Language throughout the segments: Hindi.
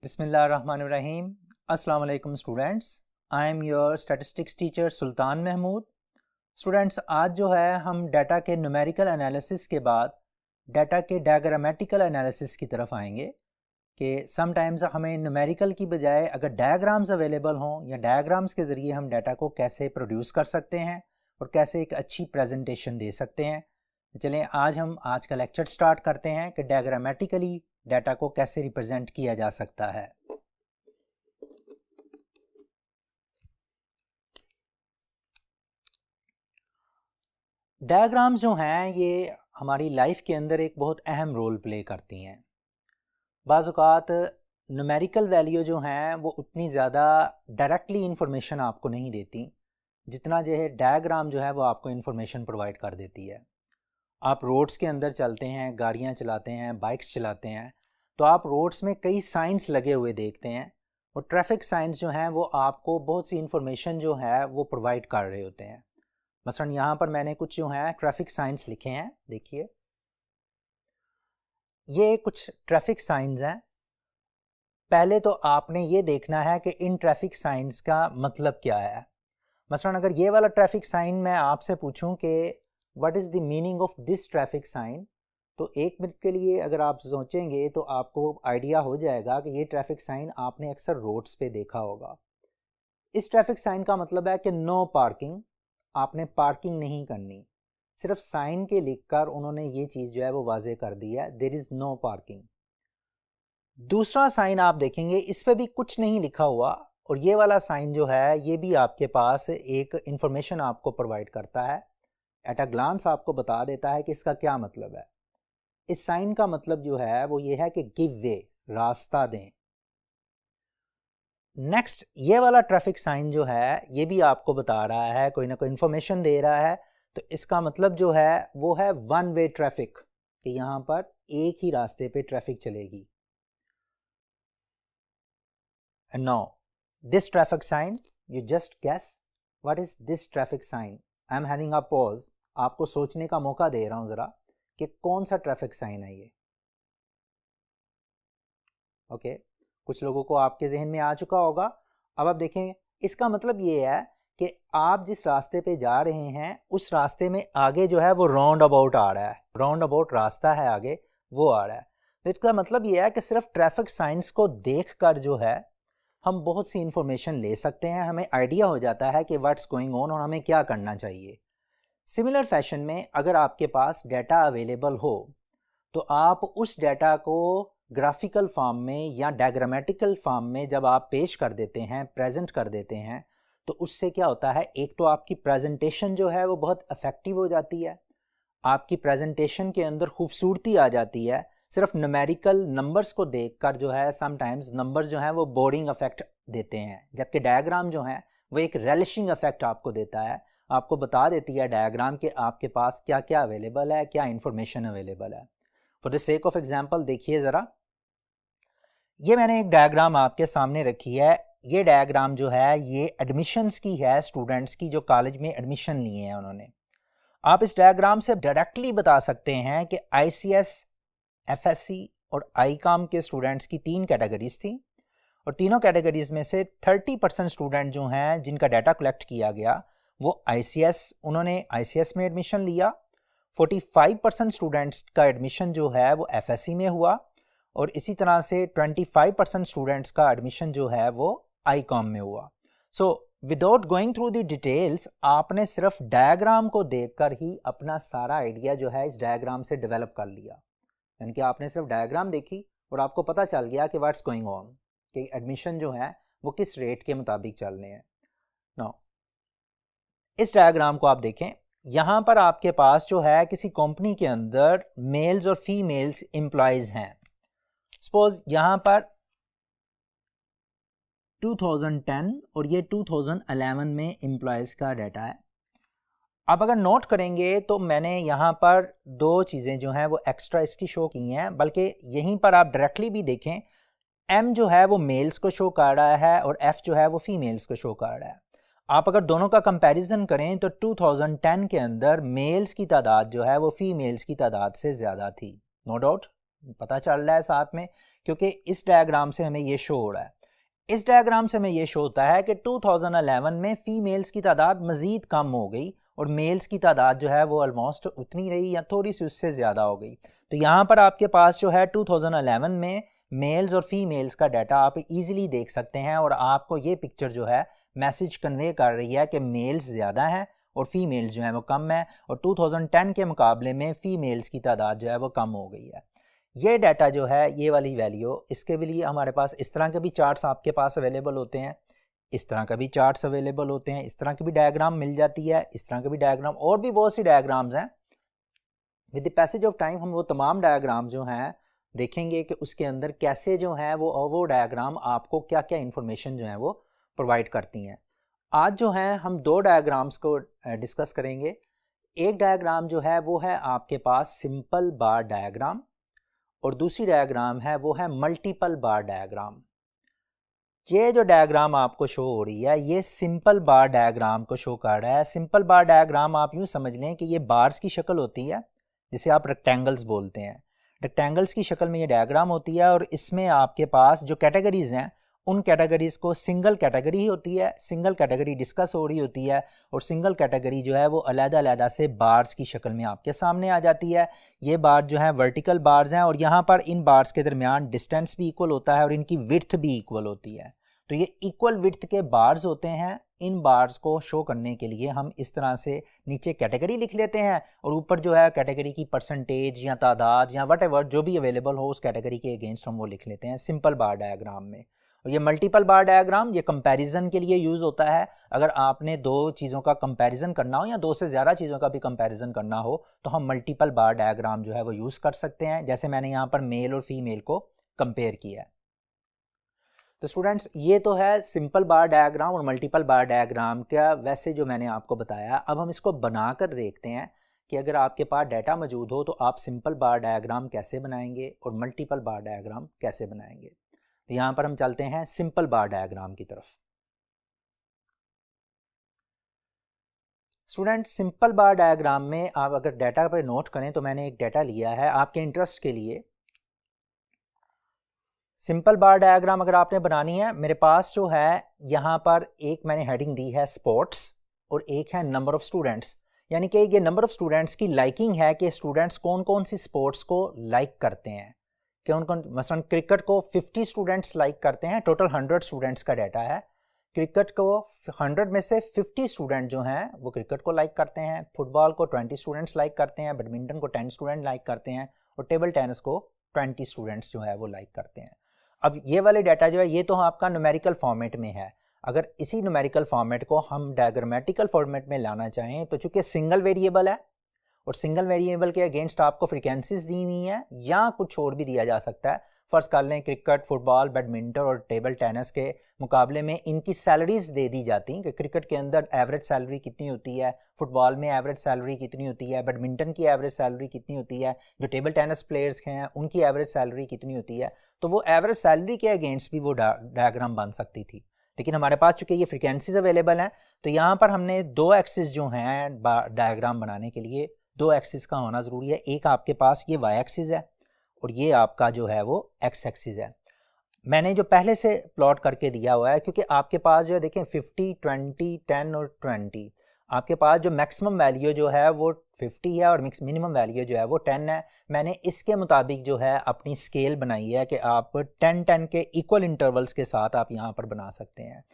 बिस्मिल्लाहिर्रहमानिर्रहीम। अस्सलाम वालेकुम students, I am your statistics teacher Sultan Mahmood. Students, आज जो है हम डाटा के न्यूमेरिकल एनालिसिस के बाद डाटा के डायग्रामेटिकल एनालिसिस की तरफ आएंगे कि समटाइम्स हमें न्यूमेरिकल की बजाय अगर डायग्राम्स अवेलेबल हों या डायग्राम्स के ज़रिए हम डाटा को कैसे प्रोड्यूस कर सकते हैं और कैसे एक अच्छी प्रेजेंटेशन दे सकते हैं। चलें आज हम आज का लेक्चर स्टार्ट करते हैं कि डायग्रामेटिकली डाटा को कैसे रिप्रेजेंट किया जा सकता है। डायग्राम्स जो हैं ये हमारी लाइफ के अंदर एक बहुत अहम रोल प्ले करती हैं। बाज़ औक़ात न्यूमेरिकल वैल्यू जो हैं वो उतनी ज़्यादा डायरेक्टली इंफॉर्मेशन आपको नहीं देती जितना जो है डायग्राम जो है वो आपको इंफॉर्मेशन प्रोवाइड कर देती है। आप रोड्स के अंदर चलते हैं, गाड़ियाँ चलाते हैं, बाइक्स चलाते हैं, तो आप रोड्स में कई साइंस लगे हुए देखते हैं और ट्रैफिक साइंस जो हैं वो आपको बहुत सी इंफॉर्मेशन जो है वो प्रोवाइड कर रहे होते हैं। मसलन यहाँ पर मैंने कुछ जो है ट्रैफिक साइंस लिखे हैं, देखिए ये कुछ ट्रैफिक साइंस हैं। पहले तो आपने ये देखना है कि इन ट्रैफिक साइंस का मतलब क्या है। मसलन अगर ये वाला ट्रैफिक साइन मैं आपसे पूछूं कि what is the meaning of this traffic sign, तो एक मिनट के लिए अगर आप सोचेंगे तो आपको आइडिया हो जाएगा कि ये ट्रैफिक साइन आपने अक्सर रोड्स पे देखा होगा। इस ट्रैफिक साइन का मतलब है कि नो पार्किंग, आपने पार्किंग नहीं करनी। सिर्फ साइन के लिखकर उन्होंने ये चीज़ जो है वो वाजे कर दी है, देयर इज़ नो पार्किंग। दूसरा साइन आप देखेंगे इस पर भी कुछ नहीं लिखा हुआ और ये वाला साइन जो है ये भी आपके पास एक इंफॉर्मेशन आपको प्रोवाइड करता है, एट अ ग्लांस आपको बता देता है कि इसका क्या मतलब है। इस साइन का मतलब जो है वो ये है कि गिव वे, रास्ता दें। नेक्स्ट ये वाला ट्रैफिक साइन जो है ये भी आपको बता रहा है, कोई ना कोई इंफॉर्मेशन दे रहा है, तो इसका मतलब जो है वो है वन वे ट्रैफिक, कि यहाँ पर एक ही रास्ते पे ट्रैफिक चलेगी। And now this traffic sign, you just guess what is this traffic sign. I am having a pause, आपको सोचने का मौका दे रहा हूं जरा कि कौन सा ट्रैफिक साइन है ये। ओके, कुछ लोगों को आपके जहन में आ चुका होगा। अब आप देखें इसका मतलब ये है कि आप जिस रास्ते पे जा रहे हैं उस रास्ते में आगे जो है वो राउंड अबाउट आ रहा है, राउंड अबाउट रास्ता है आगे वो आ रहा है। तो इसका मतलब ये है कि सिर्फ ट्रैफिक साइंस को देख कर जो है हम बहुत सी इंफॉर्मेशन ले सकते हैं, हमें आइडिया हो जाता है कि व्हाट्स गोइंग ऑन और हमें क्या करना चाहिए। सिमिलर फैशन में अगर आपके पास डाटा अवेलेबल हो तो आप उस डाटा को ग्राफिकल फॉर्म में या डायग्रामेटिकल फॉर्म में जब आप पेश कर देते हैं, प्रेजेंट कर देते हैं, तो उससे क्या होता है, एक तो आपकी प्रेजेंटेशन जो है वो बहुत इफेक्टिव हो जाती है, आपकी प्रेजेंटेशन के अंदर खूबसूरती आ जाती है। सिर्फ न्यूमेरिकल नंबर्स को देखकर जो है समटाइम्स नंबर्स जो हैं वो बोरिंग इफेक्ट देते हैं, जबकि डायग्राम जो है वो एक रेलिशिंग इफेक्ट आपको देता है, आपको बता देती है डायग्राम के आपके पास क्या क्या अवेलेबल है, क्या इंफॉर्मेशन अवेलेबल है। For the sake of example देखिए ज़रा, ये मैंने एक डायग्राम आपके सामने रखी है। ये डायग्राम जो है ये एडमिशन्स की है, स्टूडेंट्स की जो कॉलेज में एडमिशन लिए हैं उन्होंने। आप इस डायग्राम से डायरेक्टली बता सकते हैं कि ICS, FSC और ICOM के स्टूडेंट्स की 3 कैटेगरीज थी और तीनों कैटेगरीज में से 30% स्टूडेंट जो हैं जिनका डाटा कलेक्ट किया गया वो उन्होंने ICS में एडमिशन लिया। 45% स्टूडेंट्स का एडमिशन जो है वो FSC में हुआ और इसी तरह से 25% स्टूडेंट्स का एडमिशन जो है वो ICOM में हुआ। So without going through the details आपने सिर्फ डायग्राम को देखकर ही अपना सारा आइडिया जो है इस डायग्राम से डेवलप कर लिया, यानी कि आपने सिर्फ डायग्राम देखी और आपको पता चल गया कि व्हाट्स गोइंग ऑन, कि एडमिशन जो है वो किस रेट के मुताबिक चलने हैं। नाउ इस डायग्राम को आप देखें, यहाँ पर आपके पास जो है किसी कंपनी के अंदर मेल्स और फीमेल्स एम्प्लॉयज हैं। सपोज यहाँ पर 2010 और ये 2011 में एम्प्लॉयज का डाटा है। अब अगर नोट करेंगे तो मैंने यहाँ पर 2 चीज़ें जो हैं वो एक्स्ट्रा इसकी शो की हैं, बल्कि यहीं पर आप डायरेक्टली भी देखें, M जो है वो मेल्स को शो कर रहा है और F जो है वो फीमेल्स को शो कर रहा है। आप अगर दोनों का कंपैरिजन करें तो 2010 के अंदर मेल्स की तादाद जो है वो फीमेल्स की तादाद से ज़्यादा थी। नो डाउट पता चल रहा है साथ में क्योंकि इस डायग्राम से हमें ये शो हो रहा है। इस डायग्राम से हमें ये शो होता है कि 2011 में फीमेल्स की तादाद मज़ीद कम हो गई और मेल्स की तादाद जो है वो ऑलमोस्ट उतनी रही या थोड़ी सी उससे ज़्यादा हो गई। तो यहाँ पर आपके पास जो है 2011 में मेल्स और फीमेल्स का डाटा आप इजीली देख सकते हैं और आपको ये पिक्चर जो है मैसेज कन्वे कर रही है कि मेल्स ज़्यादा हैं और फीमेल्स जो हैं वो कम है, और 2010 के मुकाबले में फ़ीमेल्स की तादाद जो है वो कम हो गई है। ये डाटा जो है, ये वाली वैल्यू, इसके भी लिए हमारे पास इस तरह के भी चार्ट्स आपके पास अवेलेबल होते हैं, इस तरह का भी चार्ट्स अवेलेबल होते हैं, इस तरह की भी डायग्राम मिल जाती है, इस तरह के भी डायग्राम और भी बहुत सी डायग्राम्स हैं। With the passage of time हम वो तमाम डायग्राम जो हैं देखेंगे कि उसके अंदर कैसे जो है वो डायग्राम आपको क्या क्या इन्फॉर्मेशन जो है वो प्रोवाइड करती हैं। आज जो है हम दो डायग्राम्स को डिस्कस करेंगे। एक डायग्राम जो है वो है आपके पास सिंपल बार डायग्राम और दूसरी डायग्राम है वो है मल्टीपल बार डायग्राम। ये जो डायग्राम आपको शो हो रही है ये सिंपल बार डायग्राम को शो कर रहा है। सिंपल बार डायग्राम आप यूँ समझ लें कि ये बार्स की शक्ल होती है जिसे आप रेक्टेंगल्स बोलते हैं। रेक्टेंगल्स की शक्ल में ये डायग्राम होती है और इसमें आपके पास जो कैटेगरीज हैं उन कैटेगरीज को सिंगल कैटेगरी ही होती है, सिंगल कैटेगरी डिस्कस हो रही होती है और सिंगल कैटेगरी जो है वो अलग-अलग से बार्स की शक्ल में आपके सामने आ जाती है। ये बार जो है वर्टिकल बार्स हैं और यहाँ पर इन बार्स के दरमियान डिस्टेंस भी इक्वल होता है और इनकी विड्थ भी इक्वल होती है। तो ये इक्वल विड्थ के बार्स होते हैं। इन बार्स को शो करने के लिए हम इस तरह से नीचे कैटेगरी लिख लेते हैं और ऊपर जो है कैटेगरी की परसेंटेज या तादाद या वट जो भी अवेलेबल हो उस कैटेगरी के अगेंस्ट हम वो लिख लेते हैं सिंपल बार डायग्राम में। और ये मल्टीपल बार डायग्राम ये कंपैरिजन के लिए यूज़ होता है। अगर आपने दो चीज़ों का कंपैरिजन करना हो या दो से ज़्यादा चीज़ों का भी कंपैरिजन करना हो तो हम मल्टीपल बार डायग्राम जो है वो यूज़ कर सकते हैं, जैसे मैंने यहाँ पर मेल और फीमेल को कंपेयर किया है। तो स्टूडेंट्स ये तो है सिंपल बार डायग्राम और मल्टीपल बार डायग्राम का वैसे जो मैंने आपको बताया। अब हम इसको बनाकर देखते हैं कि अगर आपके पास डाटा मौजूद हो तो आप सिंपल बार डायग्राम कैसे बनाएंगे और मल्टीपल बार डायग्राम कैसे बनाएंगे। तो यहाँ पर हम चलते हैं सिंपल बार डायग्राम की तरफ। स्टूडेंट सिंपल बार डायग्राम में आप अगर डाटा पर नोट करें तो मैंने एक डाटा लिया है आपके इंटरेस्ट के लिए। सिंपल बार डायग्राम अगर आपने बनानी है, मेरे पास जो है यहाँ पर एक मैंने हेडिंग दी है स्पोर्ट्स और एक है नंबर ऑफ स्टूडेंट्स, यानी कि ये नंबर ऑफ स्टूडेंट्स की लाइकिंग है कि स्टूडेंट्स कौन कौन सी स्पोर्ट्स को लाइक करते हैं। कौन कौन, मसलन क्रिकेट को 50 स्टूडेंट्स लाइक करते हैं, टोटल 100 स्टूडेंट्स का डाटा है। क्रिकेट को 100 में से 50 स्टूडेंट जो हैं वो क्रिकेट को लाइक करते हैं, फुटबॉल को 20 स्टूडेंट्स लाइक करते हैं, बैडमिंटन को 10 स्टूडेंट लाइक करते हैं और टेबल टेनिस को 20 स्टूडेंट्स जो है वो लाइक करते हैं। अब ये वाले डाटा जो है ये तो आपका न्यूमेरिकल फॉर्मेट में है। अगर इसी न्यूमेरिकल फॉर्मेट को हम डायग्रामेटिकल फॉर्मेट में लाना चाहें तो चूंकि सिंगल वेरिएबल है और सिंगल वेरिएबल के अगेंस्ट आपको फ्रीक्वेंसीज दी हुई हैं या कुछ और भी दिया जा सकता है। फर्स्ट कर लें क्रिकेट, फुटबॉल, बैडमिंटन और टेबल टेनिस के मुकाबले में इनकी सैलरीज दे दी जाती हैं कि क्रिकेट के अंदर एवरेज सैलरी कितनी होती है, फुटबॉल में एवरेज सैलरी कितनी होती है, बैडमिंटन की एवरेज सैलरी कितनी होती है, जो टेबल टेनिस प्लेयर्स हैं उनकी एवरेज सैलरी कितनी होती है। तो वो एवरेज सैलरी के अगेंस्ट भी वो डायग्राम बन सकती थी, लेकिन हमारे पास चूंकि ये फ्रीक्वेंसीज अवेलेबल हैं तो यहाँ पर हमने दो एक्सिस जो हैं डायग्राम बनाने के लिए दो एक्सिस का होना ज़रूरी है। एक आपके पास ये वाई एक्सिस है और ये आपका जो है वो एक्स एक्सिस है। मैंने जो पहले से प्लॉट करके दिया हुआ है क्योंकि आपके पास जो है देखें 50, 20, 10 और 20, आपके पास जो मैक्सिमम वैल्यू जो है वो 50 है और मिनिमम वैल्यू जो है वो 10 है। मैंने इसके मुताबिक जो है अपनी स्केल बनाई है कि आप 10 के इक्वल इंटरवल्स के साथ आप यहाँ पर बना सकते हैं।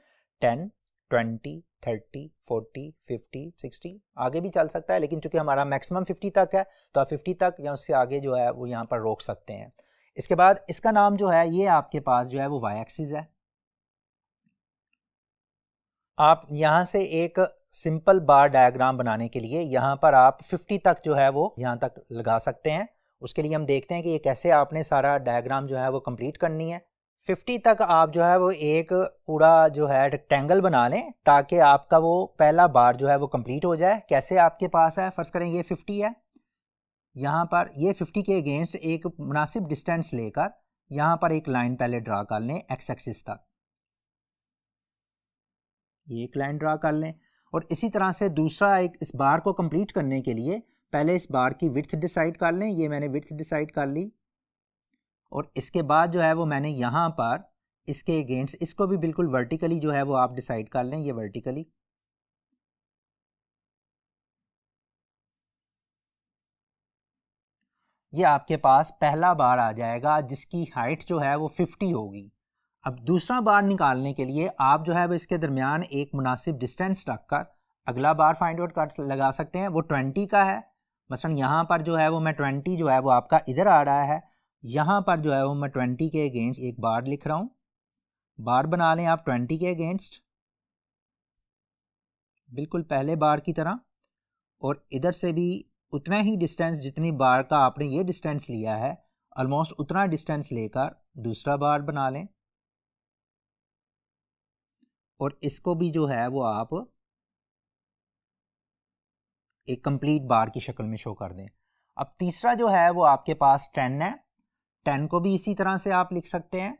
10, 20, 30, 40, 50, 60 आगे भी चल सकता है, लेकिन चूंकि हमारा मैक्सिमम 50 तक है तो आप 50 तक या उससे आगे जो है वो यहाँ पर रोक सकते हैं। इसके बाद इसका नाम जो है ये आपके पास जो है वो वाई एक्सिस है। आप यहाँ से एक सिंपल बार डायग्राम बनाने के लिए यहाँ पर आप 50 तक जो है वो यहाँ तक लगा सकते हैं। उसके लिए हम देखते हैं कि ये कैसे आपने सारा डायग्राम जो है वो कंप्लीट करनी है। 50 तक आप जो है वो एक पूरा जो है रेक्टेंगल बना लें ताकि आपका वो पहला बार जो है वो कंप्लीट हो जाए। कैसे आपके पास है, फर्ज करें ये 50 है, यहाँ पर ये 50 के अगेंस्ट एक मुनासिब डिस्टेंस लेकर यहाँ पर एक लाइन पहले ड्रा कर लें एक्स एक्सिस तक, ये एक लाइन ड्रा कर लें। और इसी तरह से दूसरा एक इस बार को कंप्लीट करने के लिए पहले इस बार की विड्थ डिसाइड कर लें। ये मैंने विड्थ डिसाइड कर ली और इसके बाद जो है वो मैंने यहाँ पर इसके अगेंस्ट इसको भी बिल्कुल वर्टिकली जो है वो आप डिसाइड कर लें, ये वर्टिकली। ये आपके पास पहला बार आ जाएगा जिसकी हाइट जो है वो 50 होगी। अब दूसरा बार निकालने के लिए आप जो है वो इसके दरमियान एक मुनासिब डिस्टेंस रखकर अगला बार फाइंड आउट कर लगा सकते हैं। वो 20 का है, मसलन यहाँ पर जो है वो मैं 20 जो है वो आपका इधर आ रहा है, यहाँ पर जो है वो मैं 20 के अगेंस्ट एक बार लिख रहा हूँ। बार बना लें आप 20 के अगेंस्ट, बिल्कुल पहले बार की तरह, और इधर से भी उतना ही डिस्टेंस जितनी बार का आपने ये डिस्टेंस लिया है, ऑलमोस्ट उतना डिस्टेंस लेकर दूसरा बार बना लें और इसको भी जो है वो आप एक कंप्लीट बार की शक्ल में शो कर दें। अब तीसरा जो है वो आपके पास 10 है, 10 को भी इसी तरह से आप लिख सकते हैं।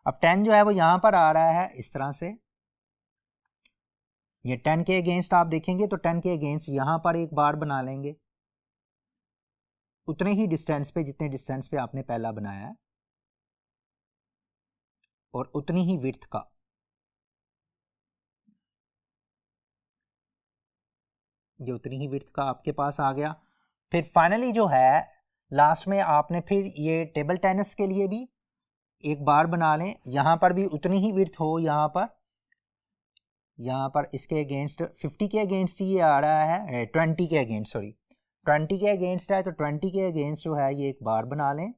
अब 10 जो है वो यहाँ पर आ रहा है इस तरह से, ये 10 के अगेंस्ट आप देखेंगे तो 10 के अगेंस्ट यहाँ पर एक बार बना लेंगे उतने ही डिस्टेंस पे जितने डिस्टेंस पे आपने पहला बनाया है और उतनी ही विड्थ का। ये उतनी ही विड्थ का आपके पास आ गया। फिर फाइनली जो है लास्ट में आपने फिर ये टेबल टेनिस के लिए भी एक बार बना लें, यहाँ पर भी उतनी ही विड्थ हो, यहाँ पर इसके अगेंस्ट 50 के अगेंस्ट ये आ रहा है, 20 के अगेंस्ट, सॉरी 20 के अगेंस्ट है, तो 20 के अगेंस्ट जो है ये एक बार बना लें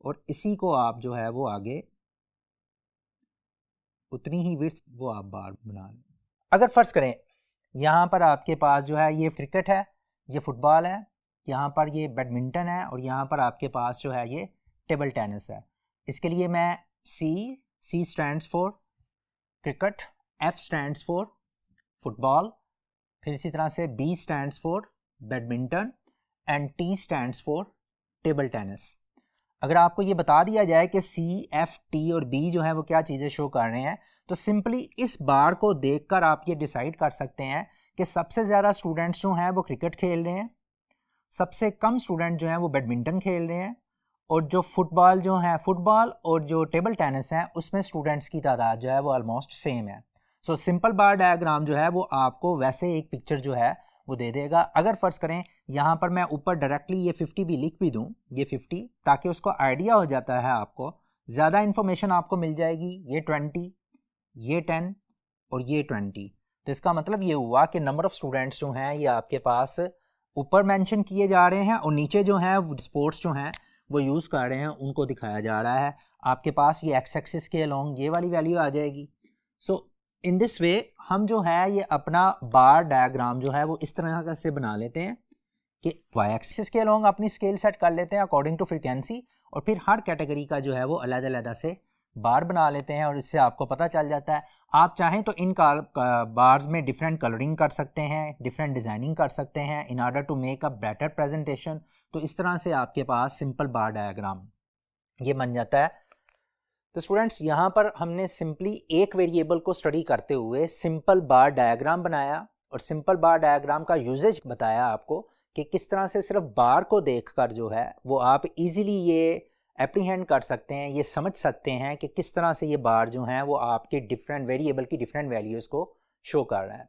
और इसी को आप जो है वो आगे उतनी ही विड्थ वो आप बार बना लें। अगर फर्ज करें यहाँ पर आपके पास जो है ये क्रिकेट है, ये फुटबॉल है, यहाँ पर ये बैडमिंटन है और यहाँ पर आपके पास जो है ये टेबल टेनिस है। इसके लिए मैं C stands for cricket, F stands for football, फिर इसी तरह से B stands for badminton and T stands for table tennis. अगर आपको ये बता दिया जाए कि सी, एफ, टी और बी जो है वो क्या चीज़ें शो कर रहे हैं, तो सिंपली इस बार को देखकर आप ये डिसाइड कर सकते हैं कि सबसे ज़्यादा स्टूडेंट्स जो हैं वो क्रिकेट खेल रहे हैं, सबसे कम स्टूडेंट जो हैं वो बैडमिंटन खेल रहे हैं, और जो फुटबॉल जो है फुटबॉल और जो टेबल टेनिस है उसमें स्टूडेंट्स की तादाद जो है वो ऑलमोस्ट सेम है। सो सिंपल बार डायग्राम जो है वो आपको वैसे एक पिक्चर जो है वो दे देगा। अगर फ़र्ज़ करें यहाँ पर मैं ऊपर डायरेक्टली ये 50 भी लिख भी दूँ, ये 50, ताकि उसको आइडिया हो जाता है, आपको ज़्यादा इन्फॉर्मेशन आपको मिल जाएगी। ये 20, ये 10 और ये 20, तो इसका मतलब ये हुआ कि नंबर ऑफ़ स्टूडेंट्स जो हैं ये आपके पास ऊपर मेंशन किए जा रहे हैं और नीचे जो हैं स्पोर्ट्स जो हैं वो यूज़ कर रहे हैं उनको दिखाया जा रहा है। आपके पास ये एक्स एक्सिस के अलोंग ये वाली वैल्यू आ जाएगी। सो इन दिस वे हम जो है ये अपना बार डायग्राम जो है वो इस तरह से बना लेते हैं कि वाई एक्सिस के अलोंग अपनी स्केल सेट कर लेते हैं अकॉर्डिंग टू फ्रीक्वेंसी, और फिर हर कैटेगरी का जो है वो अलग-अलग से बार बना लेते हैं और इससे आपको पता चल जाता है। आप चाहें तो इन बार्स में डिफरेंट कलरिंग कर सकते हैं, डिफरेंट डिज़ाइनिंग कर सकते हैं in order to make a better presentation. तो इस तरह से आपके पास सिंपल बार डायग्राम ये बन जाता है। तो स्टूडेंट्स यहाँ पर हमने सिंपली एक वेरिएबल को स्टडी करते हुए सिंपल बार डायग्राम बनाया और सिंपल बार डायग्राम का यूजेज बताया आपको कि किस तरह से सिर्फ बार को देखकर जो है वो आप इजीली ये एप्रीहेंड कर सकते हैं, ये समझ सकते हैं कि किस तरह से ये बार जो हैं वो आपके डिफरेंट वेरिएबल की डिफरेंट वैल्यूज़ को शो कर रहा है।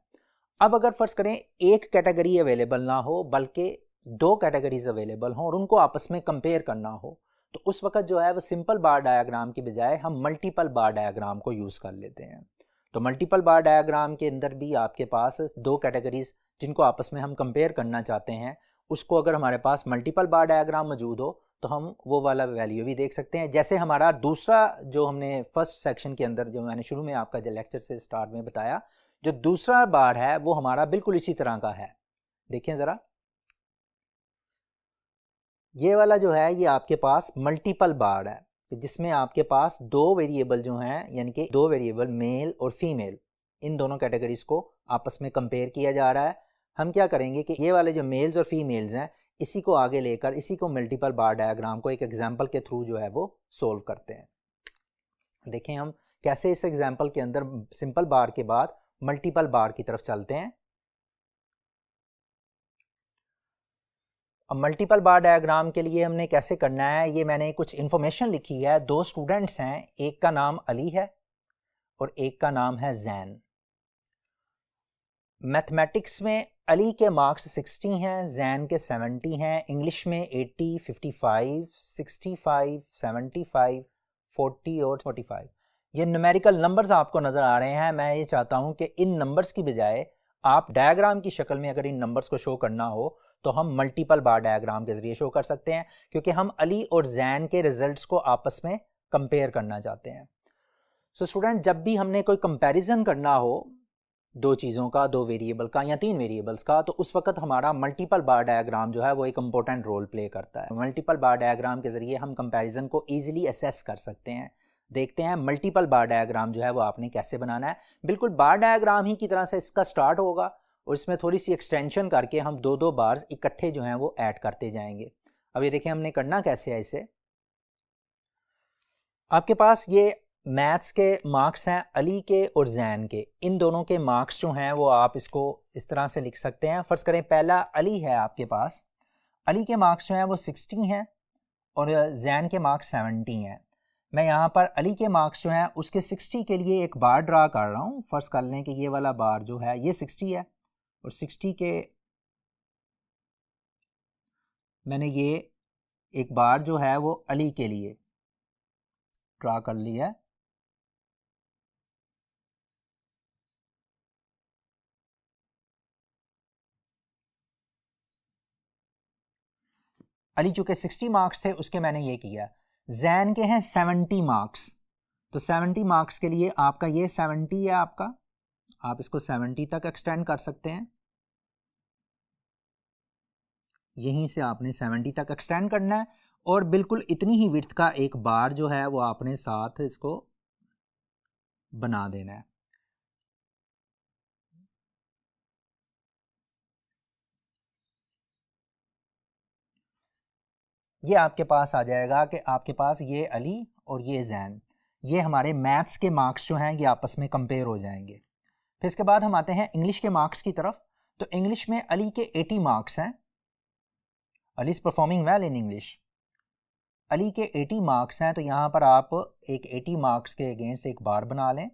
अब अगर फर्ज करें एक कैटेगरी अवेलेबल ना हो बल्कि दो कैटेगरीज अवेलेबल हों और उनको आपस में कंपेयर करना हो, तो उस वक्त जो है वो सिंपल बार डायग्राम की बजाय हम मल्टीपल बार डायग्राम को यूज़ कर लेते हैं। तो मल्टीपल बार डायग्राम के अंदर भी आपके पास दो कैटेगरीज जिनको आपस में हम कंपेयर करना चाहते हैं, उसको अगर हमारे पास मल्टीपल बार डायग्राम मौजूद हो तो हम वो वाला वैल्यू भी देख सकते हैं। जैसे हमारा दूसरा जो हमने फर्स्ट सेक्शन के अंदर जो मैंने शुरू में आपका जो लेक्चर से स्टार्ट में बताया, जो दूसरा बार है वो हमारा बिल्कुल इसी तरह का है। देखें ज़रा, ये वाला जो है ये आपके पास मल्टीपल बार है जिसमें आपके पास दो वेरिएबल जो हैं, यानी कि दो वेरिएबल मेल और फीमेल, इन दोनों कैटेगरीज को आपस में कंपेयर किया जा रहा है। हम क्या करेंगे कि ये वाले जो मेल्स और फीमेल्स हैं इसी को आगे लेकर इसी को मल्टीपल बार डायग्राम को एक एग्जाम्पल के थ्रू जो है वो सोल्व करते हैं। देखें हम कैसे इस एग्जाम्पल के अंदर सिंपल बार के बाद मल्टीपल बार की तरफ चलते हैं। अब मल्टीपल बार डायग्राम के लिए हमने कैसे करना है, ये मैंने कुछ इन्फॉर्मेशन लिखी है। दो स्टूडेंट्स हैं, एक का नाम अली है और एक का नाम है जैन। मैथमेटिक्स में अली के मार्क्स 60 हैं, जैन के 70 हैं। इंग्लिश में 80, 55, 65, 75, 40 और 45। ये न्यूमेरिकल नंबर्स आपको नज़र आ रहे हैं। मैं ये चाहता हूँ कि इन नंबर्स की बजाय आप डायग्राम की शक्ल में अगर इन नंबर्स को शो करना हो तो हम मल्टीपल बार डायग्राम के ज़रिए शो कर सकते हैं, क्योंकि हम अली और जैन के रिजल्ट्स को आपस में कंपेयर करना चाहते हैं। सो स्टूडेंट, जब भी हमने कोई कंपैरिजन करना हो दो चीज़ों का, दो वेरिएबल का या तीन वेरिएबल्स का, तो उस वक्त हमारा मल्टीपल बार डायग्राम जो है वो एक इंपॉर्टेंट रोल प्ले करता है। मल्टीपल बार डायग्राम के ज़रिए हम कंपैरिजन को ईजिली असेस कर सकते हैं। देखते हैं मल्टीपल बार डायग्राम जो है वो आपने कैसे बनाना है। बिल्कुल बार डायग्राम ही की तरह से इसका स्टार्ट होगा और इसमें थोड़ी सी एक्सटेंशन करके हम दो दो बार्स इकट्ठे जो हैं वो ऐड करते जाएंगे। अब ये देखें हमने करना कैसे है इसे। आपके पास ये मैथ्स के मार्क्स हैं अली के और जैन के। इन दोनों के मार्क्स जो हैं वो आप इसको इस तरह से लिख सकते हैं। फ़र्ज़ करें पहला अली है आपके पास, अली के मार्क्स जो हैं वो 60 हैं और जैन के मार्क्स 70 हैं। मैं यहाँ पर अली के मार्क्स जो हैं उसके 60 के लिए एक बार ड्रा कर रहा हूँ। फ़र्ज़ कर लें कि ये वाला बार जो है ये 60 है और 60 के मैंने ये एक बार जो है वो अली के लिए ड्रा कर ली है। अली चूँकि 60 मार्क्स थे उसके मैंने ये किया। जैन के हैं 70 मार्क्स, तो 70 मार्क्स के लिए आपका ये 70 है आपका, आप इसको 70 तक एक्सटेंड कर सकते हैं। यहीं से आपने 70 तक एक्सटेंड करना है और बिल्कुल इतनी ही विड्थ का एक बार जो है वो आपने साथ इसको बना देना है। ये आपके पास आ जाएगा कि आपके पास ये अली और ये जैन, ये हमारे मैथ्स के मार्क्स जो हैं ये आपस में कंपेयर हो जाएंगे। फिर इसके बाद हम आते हैं इंग्लिश के मार्क्स की तरफ। तो इंग्लिश में अली के 80 मार्क्स हैं, Ali is performing well in English. Ali के 80 मार्क्स हैं, तो यहाँ पर आप एक 80 मार्क्स के अगेंस्ट एक बार बना लें।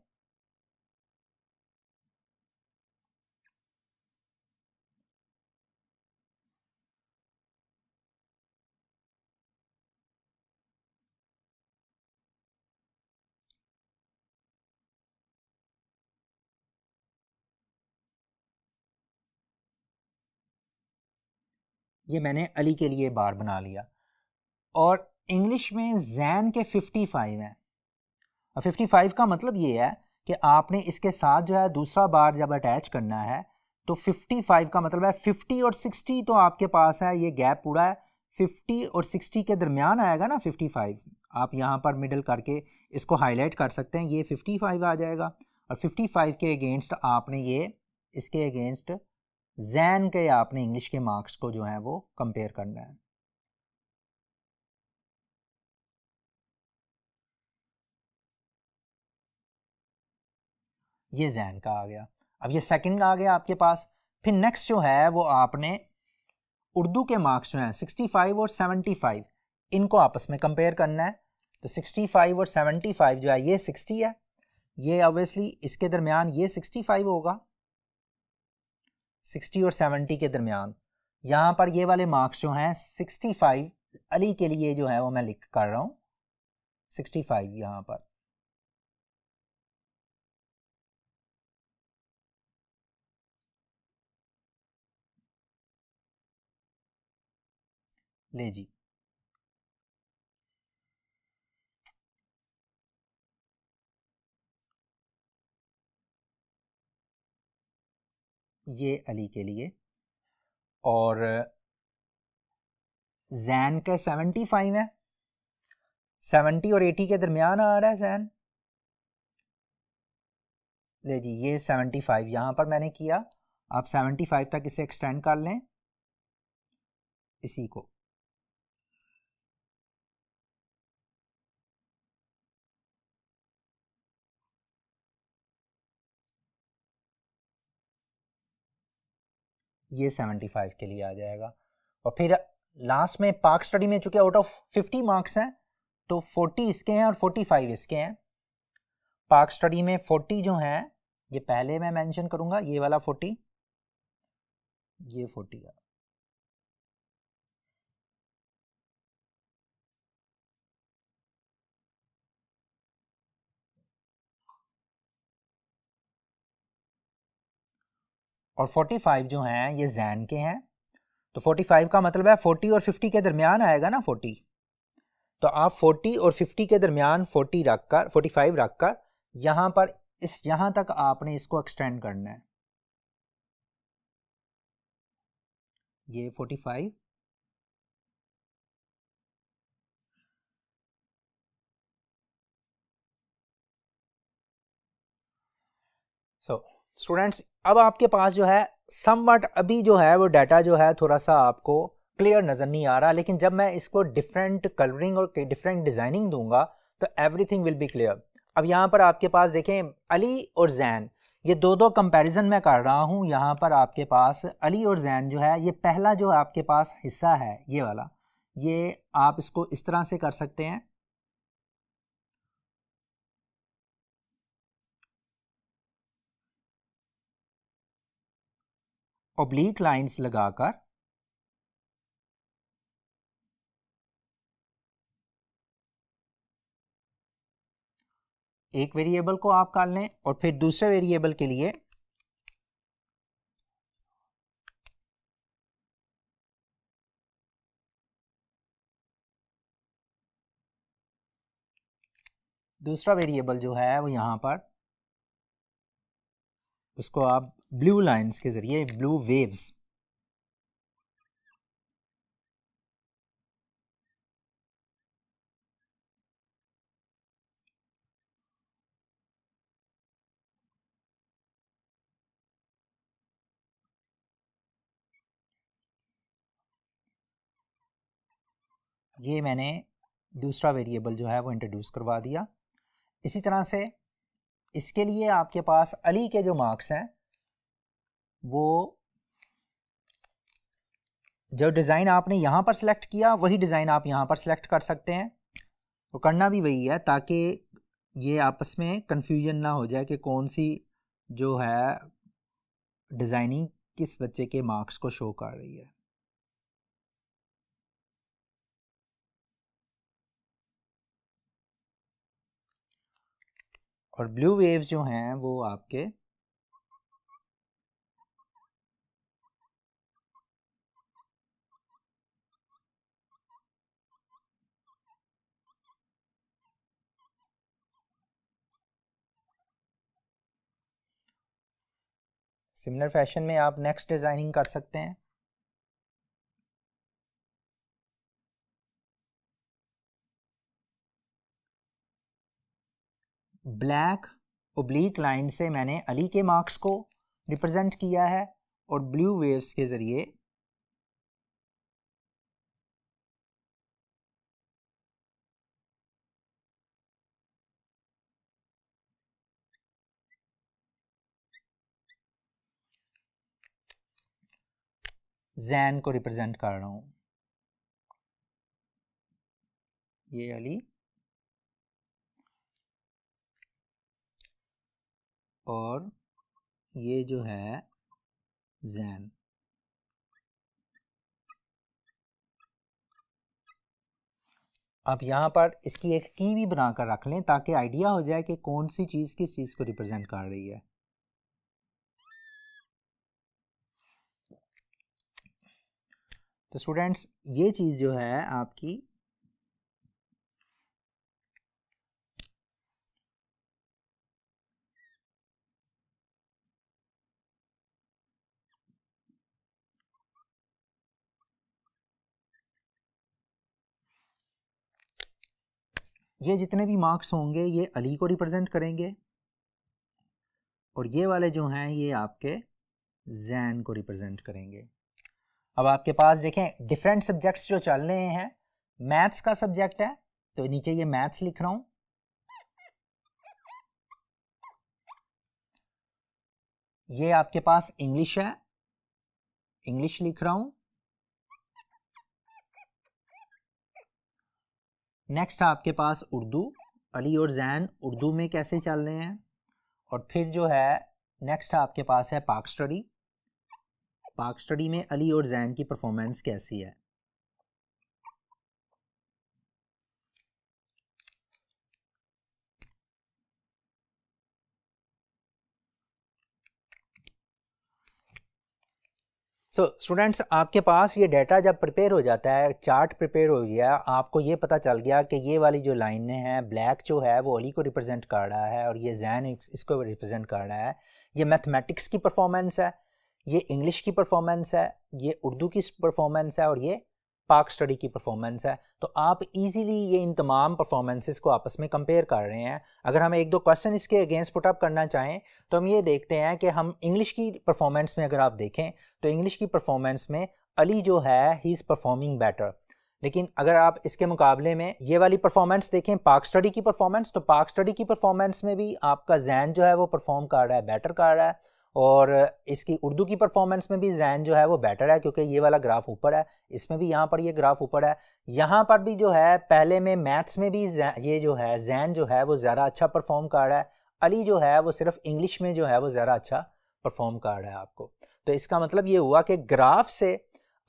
ये मैंने अली के लिए बार बना लिया। और इंग्लिश में जैन के 55 हैं। और 55 का मतलब ये है कि आपने इसके साथ जो है दूसरा बार जब अटैच करना है तो 55 का मतलब है 50 और 60 तो आपके पास है, ये गैप पूरा है 50 और 60 के दरमियान आएगा ना 55। आप यहाँ पर मिडल करके इसको हाईलाइट कर सकते हैं, ये 55 आ जाएगा। और 55 के अगेंस्ट आपने ये इसके अगेंस्ट जैन के आपने इंग्लिश के मार्क्स को जो है वो कंपेयर करना है। ये जैन का आ गया। अब ये सेकंड आ गया आपके पास। फिर नेक्स्ट जो है वो आपने उर्दू के मार्क्स जो हैं 65 और 75 इनको आपस में कंपेयर करना है। तो 65 और 75 जो है ये 60 है, ये ऑब्वियसली इसके दरमियान ये 65 होगा, 60 और 70 के दरमियान। यहाँ पर ये वाले मार्क्स जो हैं 65 अली के लिए जो है वो मैं लिख कर रहा हूँ 65 यहाँ पर। ले जी, ये अली के लिए। और जैन का 75 है, 70 और 80 के दरमियान आ रहा है जैन। ले जी, ये 75 यहाँ पर मैंने किया, आप 75 तक इसे एक्सटेंड कर लें इसी को। ये 75 के लिए आ जाएगा। और फिर लास्ट में पार्क स्टडी में चूंकि आउट ऑफ 50 मार्क्स हैं तो 40 इसके हैं और 45 इसके हैं। पार्क स्टडी में 40 जो हैं ये पहले मैं मेंशन करूंगा, ये वाला 40, ये 40 है। और 45 जो हैं ये जैन के हैं। तो 45 का मतलब है 40 और 50 के दरमियान आएगा ना 40। तो आप 40 और 50 के दरमियान 40 रखकर 45 रखकर यहां पर इस यहां तक आपने इसको एक्सटेंड करना है। ये 45 स्टूडेंट्स अब आपके पास जो है समवट अभी जो है वो डाटा जो है थोड़ा सा आपको क्लियर नज़र नहीं आ रहा, लेकिन जब मैं इसको डिफरेंट कलरिंग और डिफरेंट डिज़ाइनिंग दूंगा तो एवरीथिंग विल बी क्लियर। अब यहाँ पर आपके पास देखें अली और जैन, ये दो कंपैरिजन मैं कर रहा हूँ। यहाँ पर आपके पास अली और जैन जो है, ये पहला जो आपके पास हिस्सा है ये वाला, ये आप इसको इस तरह से कर सकते हैं, ऑब्लिक लाइंस लगाकर एक वेरिएबल को आप कर लें और फिर दूसरे वेरिएबल के लिए दूसरा वेरिएबल जो है वो यहाँ पर उसको आप ब्लू लाइंस के जरिए, ब्लू वेव्स, ये मैंने दूसरा वेरिएबल जो है वो इंट्रोड्यूस करवा दिया। इसी तरह से इसके लिए आपके पास अली के जो मार्क्स हैं वो जो डिज़ाइन आपने यहाँ पर सिलेक्ट किया वही डिज़ाइन आप यहाँ पर सिलेक्ट कर सकते हैं। तो करना भी वही है ताकि ये आपस में कंफ्यूजन ना हो जाए कि कौन सी जो है डिज़ाइनिंग किस बच्चे के मार्क्स को शो कर रही है। और ब्लू वेव्स जो हैं वो आपके सिमिलर फैशन में आप नेक्स्ट डिज़ाइनिंग कर सकते हैं। ब्लैक ओब्लिक लाइन से मैंने अली के मार्क्स को रिप्रेजेंट किया है और ब्लू वेव्स के ज़रिए जैन को रिप्रेजेंट कर रहा हूँ। ये अली और ये जो है जैन। आप यहाँ पर इसकी एक की भी बनाकर रख लें ताकि आइडिया हो जाए कि कौन सी चीज़ किस चीज़ को रिप्रेजेंट कर रही है। तो स्टूडेंट्स ये चीज़ जो है आपकी ये जितने भी मार्क्स होंगे ये अली को रिप्रेजेंट करेंगे और ये वाले जो हैं ये आपके जैन को रिप्रेजेंट करेंगे। अब आपके पास देखें डिफरेंट सब्जेक्ट्स जो चल रहे हैं, मैथ्स का सब्जेक्ट है तो नीचे ये मैथ्स लिख रहा हूँ, ये आपके पास इंग्लिश है, इंग्लिश लिख रहा हूँ, नेक्स्ट आपके पास उर्दू, अली और जैन उर्दू में कैसे चल रहे हैं। और फिर जो है नेक्स्ट आपके पास है पाक स्टडी। पाक स्टडी में अली और जैन की परफॉर्मेंस कैसी है। स्टूडेंट्स, आपके पास ये डाटा जब प्रिपेयर हो जाता है, चार्ट प्रिपेयर हो गया, आपको ये पता चल गया कि ये वाली जो लाइनें हैं, ब्लैक जो है वो अली को रिप्रेजेंट कर रहा है और ये जैन इसको रिप्रेजेंट कर रहा है। ये मैथमेटिक्स की परफॉर्मेंस है, ये इंग्लिश की परफॉर्मेंस है, ये उर्दू की परफॉर्मेंस है और ये पाक स्टडी की परफॉर्मेंस है। तो आप इजीली ये इन तमाम परफॉर्मेंसेस को आपस में कंपेयर कर रहे हैं। अगर हम एक दो क्वेश्चन इसके अगेंस्ट पुट अप करना चाहें तो हम ये देखते हैं कि हम इंग्लिश की परफॉर्मेंस में अगर आप देखें तो इंग्लिश की परफॉर्मेंस में अली जो है ही इज़ परफॉर्मिंग बेटर। लेकिन अगर आप इसके मुकाबले में ये वाली परफॉर्मेंस देखें, पाक स्टडी की परफॉर्मेंस, तो पाक स्टडी की परफॉर्मेंस में भी आपका जैन जो है वो परफॉर्म कर रहा है, बेटर कर रहा है। और इसकी उर्दू की परफॉर्मेंस में भी जैन जो है वो बेटर है, क्योंकि ये वाला ग्राफ ऊपर है, इसमें भी यहाँ पर ये ग्राफ ऊपर है। यहाँ पर भी जो है पहले में मैथ्स में भी ये जो है जैन जो है वो ज़्यादा अच्छा परफॉर्म कर रहा है। अली जो है वो सिर्फ इंग्लिश में जो है वो ज़्यादा अच्छा परफॉर्म कर रहा है आपको। तो इसका मतलब ये हुआ कि ग्राफ से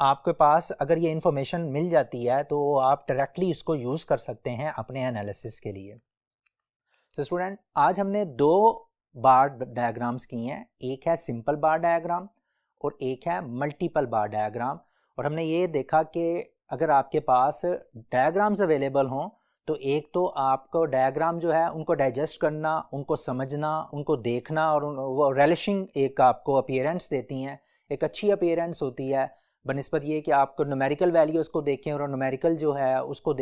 आपके पास अगर ये इन्फॉर्मेशन मिल जाती है तो आप डायरेक्टली इसको यूज़ कर सकते हैं अपने एनालिसिस के लिए। तो स्टूडेंट, आज हमने दो बार डायग्राम्स की हैं, एक है सिंपल बार डायग्राम और एक है मल्टीपल बार डायग्राम। और हमने ये देखा कि अगर आपके पास डायग्राम्स अवेलेबल हों तो एक तो आपको डायग्राम जो है उनको डाइजेस्ट करना, उनको समझना, उनको देखना, और वो रेलिशिंग एक आपको अपीयरेंस देती हैं, एक अच्छी अपीयरेंस होती है बनिस्बत ये कि आपको न्यूमेरिकल वैल्यूज़ को देखें और न्यूमेरिकल जो है उसको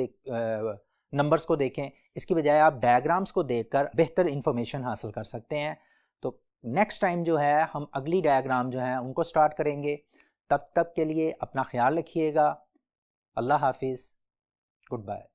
नंबर्स को देखें। इसकी बजाय आप डायग्राम्स को देखकर बेहतर इन्फॉर्मेशन हासिल कर सकते हैं। तो नेक्स्ट टाइम जो है हम अगली डायग्राम जो है उनको स्टार्ट करेंगे। तब तक के लिए अपना ख्याल रखिएगा। अल्लाह हाफिज़, गुड बाय।